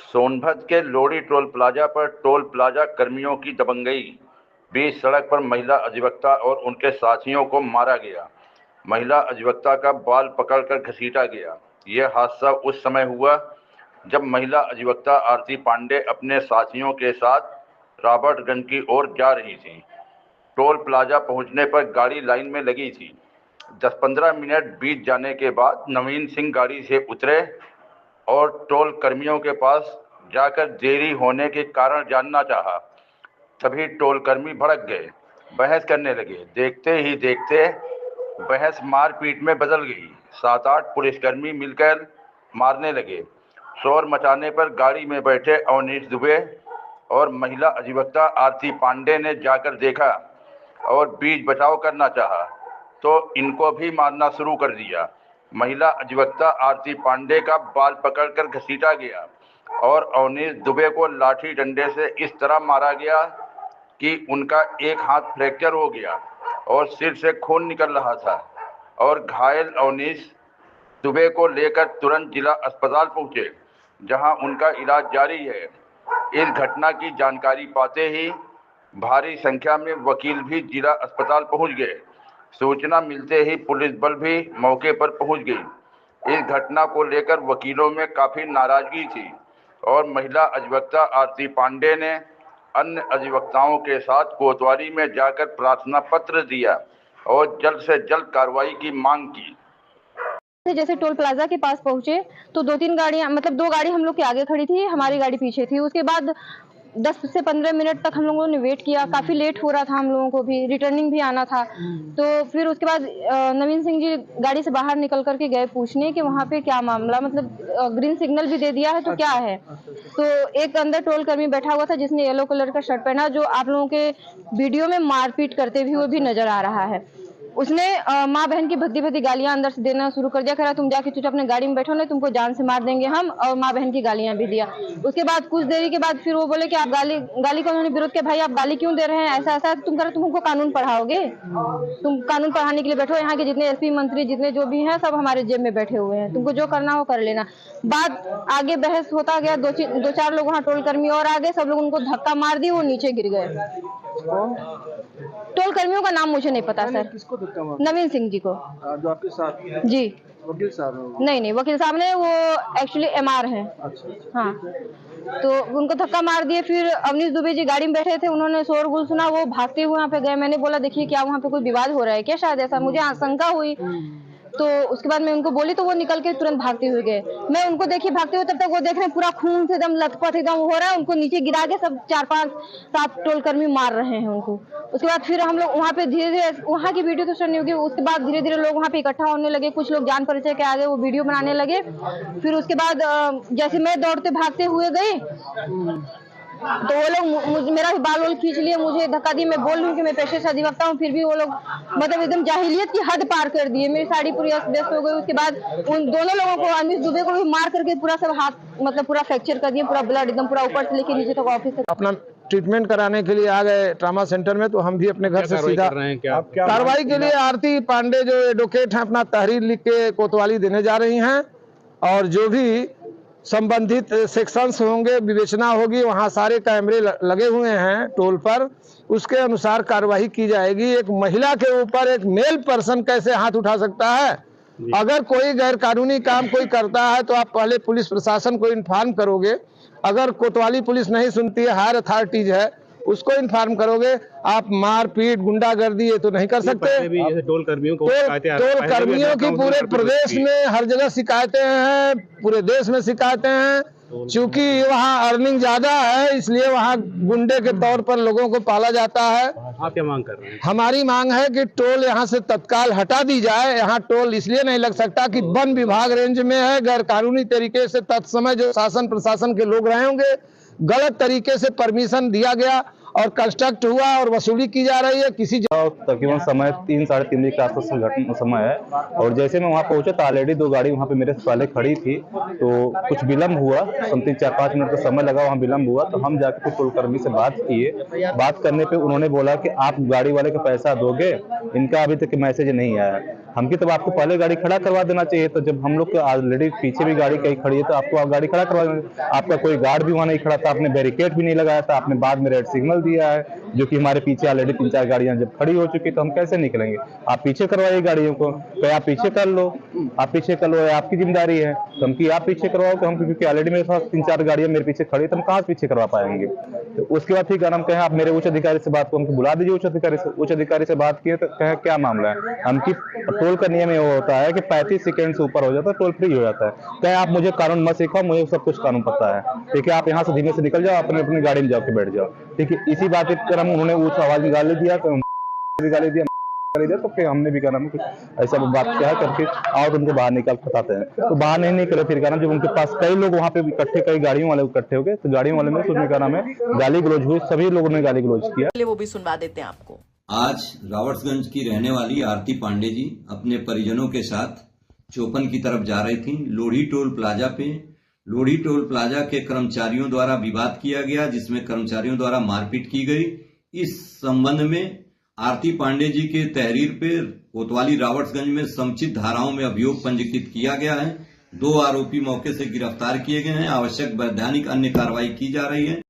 सोनभद्र के Lodi toll plaza पर toll plaza कर्मियों की दबंगई। बीच सड़क पर महिला अधिवक्ता और उनके साथियों को मारा गया। महिला अधिवक्ता का बाल पकड़कर घसीटा गया। यह हादसा उस समय हुआ जब महिला अधिवक्ता आरती पांडे अपने साथियों के साथ रॉबर्टगंज की ओर जा रही थी। टोल प्लाजा पहुंचने पर गाड़ी लाइन में लगी थी। 10-15 मिनट बीत जाने के बाद नवीन सिंह गाड़ी से उतरे और टोल कर्मियों के पास जाकर देरी होने के कारण जानना चाहा। तभी टोल कर्मी भड़क गए, बहस करने लगे। देखते ही देखते बहस मारपीट में बदल गई। 7-8 पुलिसकर्मी मिलकर मारने लगे। शोर मचाने पर गाड़ी में बैठे अवनीश दुबे और महिला अधिवक्ता आरती पांडे ने जाकर देखा और बीच बचाव करना चाहा तो इनको भी मारना शुरू कर दिया। महिला अधिवक्ता आरती पांडे का बाल पकड़कर घसीटा गया और अवनीश दुबे को लाठी डंडे से इस तरह मारा गया कि उनका एक हाथ फ्रैक्चर हो गया और सिर से खून निकल रहा था और घायल अवनीश दुबे को लेकर तुरंत जिला अस्पताल पहुंचे, जहां उनका इलाज जारी है। इस घटना की जानकारी पाते ही भारी संख्या में वकील भी जिला अस्पताल पहुंच गए। सूचना मिलते ही पुलिस बल भी मौके पर पहुंच गई। इस घटना को लेकर वकीलों में काफ़ी नाराजगी थी और महिला अधिवक्ता आरती पांडे ने अन्य अधिवक्ताओं के साथ कोतवाली में जाकर प्रार्थना पत्र दिया और जल्द से जल्द कार्रवाई की मांग की। जैसे टोल प्लाजा के पास पहुंचे तो 2-3 गाड़ियां, मतलब 2 गाड़ी हम लोग के आगे खड़ी थी, हमारी गाड़ी पीछे थी। उसके बाद 10 से 15 मिनट तक हम लोगों ने वेट किया। काफी लेट हो रहा था, हम लोगों को भी रिटर्निंग भी आना था। तो फिर उसके बाद नवीन सिंह जी गाड़ी से बाहर निकल करके गए पूछने कि वहाँ पे क्या मामला, मतलब ग्रीन सिग्नल भी दे दिया है तो क्या है। तो एक अंदर टोल कर्मी बैठा हुआ था जिसने येलो कलर का शर्ट पहना, जो आप लोगों के वीडियो में मारपीट करते भी वो भी नजर आ रहा है। उसने माँ बहन की भद्दी भद्दी गालियां अंदर से देना शुरू कर दिया। कह रहा तुम जाके चुपचाप अपने गाड़ी में बैठो, नहीं तुमको जान से मार देंगे हम, और माँ बहन की गालियां भी दिया। उसके बाद कुछ देरी के बाद फिर वो बोले कि आप गाली का उन्होंने विरोध किया, भाई आप गाली क्यों दे रहे हैं, ऐसा ऐसा तुम कर, तुम हमको कानून पढ़ाओगे, तुम कानून पढ़ाने के लिए बैठो, यहाँ के जितने एसपी मंत्री जितने जो भी हैं सब हमारे जेब में बैठे हुए हैं, तुमको जो करना हो कर लेना। बात आगे बहस होता गया। 2-4 लोग वहाँ टोल कर्मी और आगे, सब लोग उनको धक्का मार दिए, वो नीचे गिर गए। टोल कर्मियों का नाम मुझे नहीं पता सर। किसको धक्का मारा? नवीन सिंह जी को। जो आपके साथ? जी। वकील साहब? नहीं, वकील साहब ने, वो एक्चुअली एमआर हैं। अच्छा। हाँ, तो उनको धक्का मार दिए। फिर अवनीश दुबे जी गाड़ी में बैठे थे, उन्होंने शोरगुल सुना, वो भागते हुए वहाँ पे गए। मैंने बोला देखिए क्या वहाँ पे कोई विवाद हो रहा है क्या, शायद ऐसा मुझे आशंका हुई। तो उसके बाद मैं उनको बोली तो वो निकल के तुरंत भागते हुए गए। मैं उनको देखी भागते हुए, तब तक वो देख रहे हैं पूरा खून से एकदम लथपथ एकदम हो रहा है, उनको नीचे गिरा के सब 4-5-7 टोल कर्मी मार रहे हैं उनको। उसके बाद फिर हम लोग वहाँ पे धीरे धीरे, वहाँ की वीडियो तो सर नहीं होगी, उसके बाद धीरे धीरे लोग वहाँ पे इकट्ठा होने लगे। कुछ लोग जान परिचय के आगे वो वीडियो बनाने लगे। फिर उसके बाद जैसे मैं दौड़ते भागते हुए गई तो वो लोग मेरा भी बाल खींच लिए, मुझे धक्का दिए। मैं बोल रही हूँ कि मैं पेशे से अधिवक्ता हूँ, फिर भी वो लोग मतलब एकदम जाहिलियत की हद पार कर दिए। मेरी साड़ी पूरी अस्त-व्यस्त हो गई। उसके बाद उन दोनों लोगों को, अवनीश दुबे को भी मार करके पूरा सब हाथ मतलब पूरा फ्रैक्चर कर दिए, पूरा ब्लड एकदम पूरा ऊपर से लेके नीचे तक ऑफिस तक। अपना ट्रीटमेंट कराने के लिए आ गए ट्रामा सेंटर में, तो हम भी अपने घर से सीधा कार्रवाई के लिए आरती पांडे जो एडवोकेट हैं अपना तहरीर लिख के कोतवाली देने जा रही हैं, और जो भी संबंधित सेक्शंस होंगे विवेचना होगी, वहाँ सारे कैमरे लगे हुए हैं टोल पर, उसके अनुसार कार्रवाई की जाएगी। एक महिला के ऊपर एक मेल पर्सन कैसे हाथ उठा सकता है? अगर कोई गैर कानूनी काम कोई करता है तो आप पहले पुलिस प्रशासन को इन्फॉर्म करोगे। अगर कोतवाली पुलिस नहीं सुनती है, हायर अथॉरिटीज है, उसको इन्फॉर्म करोगे। आप मारपीट गुंडागर्दी ये तो नहीं कर सकते। टोल कर्मियों की पूरे प्रदेश में हर जगह शिकायतें हैं, पूरे देश में शिकायतें हैं। चूंकि वहाँ अर्निंग ज्यादा है इसलिए वहाँ गुंडे के तौर पर लोगों को पाला जाता है। आप क्या मांग कर रहे हैं? हमारी मांग है कि टोल यहाँ से तत्काल हटा दी जाए। यहाँ टोल इसलिए नहीं लग सकता कि वन विभाग रेंज में है, गैर कानूनी तरीके से तत्समय जो शासन प्रशासन के लोग रहे होंगे, गलत तरीके से परमिशन दिया गया और कंस्ट्रक्ट हुआ और वसूली की जा रही है। किसी तकरीबन समय 3-3:30 बजे के आसपास घटना समय है, और जैसे मैं वहाँ पहुंचा तो ऑलरेडी 2 गाड़ी वहाँ पे मेरे से पहले खड़ी थी, तो कुछ विलम्ब हुआ, समथिंग 4-5 मिनट का समय लगा, वहाँ विलम्ब हुआ। तो हम जाकर टोल कर्मी से बात किए। बात करने पे उन्होंने बोला कि आप गाड़ी वाले का पैसा दोगे, इनका अभी तक मैसेज नहीं आया। हमकी तब आपको पहले गाड़ी खड़ा करवा देना चाहिए। तो जब हम लोग ऑलरेडी पीछे भी गाड़ी कहीं खड़ी है तो आपको गाड़ी खड़ा करवा देना। आपका कोई गार्ड भी वहाँ नहीं खड़ा था, आपने बैरिकेड भी नहीं लगाया था, आपने बाद में रेड सिग्नल दिया है, जो कि हमारे पीछे ऑलरेडी 3-4 गाड़ियां जब खड़ी हो चुकी तो हम कैसे निकलेंगे। आप पीछे करवाइए गाड़ियों को, तो आप पीछे कर लो, आप पीछे कर लो, आपकी जिम्मेदारी है। तो हम आप पीछे करवाओ तो हम, क्योंकि ऑलरेडी मेरे पास 3-4 गाड़ियां मेरे पीछे खड़ी तो हम कहाँ से पीछे करवा पाएंगे। तो उसके बाद फिर हम कहें आप मेरे उच्च अधिकारी से बात को, हमको बुला दीजिए उच्च अधिकारी से बात किए तो कहें क्या मामला है। हमकी टोल का नियम ये होता है कि 35 सेकंड से ऊपर हो जाता है टोल फ्री हो जाता है। कहें आप मुझे कानून मत सिखाओ, मुझे सब कुछ कानून पता है, ठीक है, आप यहाँ से धीमे से निकल जाओ, अपनी गाड़ी में जाके बैठ जाओ, ठीक है। इसी बात पर हम उन्होंने उस आवाज में गाली दिया तो फिर हमने भी कहना ऐसा बात क्या है करके आओ तो उनको बाहर निकाल बताते हैं। तो बाहर नहीं निकले, फिर कहना जब उनके पास कई लोग वहाँ पे इकट्ठे, कई गाड़ियों वाले इकट्ठे हो गए तो गाड़ियों वाले में उसमें क्या नाम है गाली गलौज हुई, सभी लोगों ने गाली गलौज किया। वो भी सुनवा देते हैं आपको। आज रावर्ट्सगंज की रहने वाली आरती पांडे जी अपने परिजनों के साथ चोपन की तरफ जा रही थी। लोढ़ी टोल प्लाजा पे लोढ़ी टोल प्लाजा के कर्मचारियों द्वारा विवाद किया गया, जिसमें कर्मचारियों द्वारा मारपीट की गई। इस संबंध में आरती पांडे जी के तहरीर पे कोतवाली रावर्ट्सगंज में समुचित धाराओं में अभियोग पंजीकृत किया गया है। 2 आरोपी मौके से गिरफ्तार किए गए हैं। आवश्यक वैधानिक अन्य कार्रवाई की जा रही है।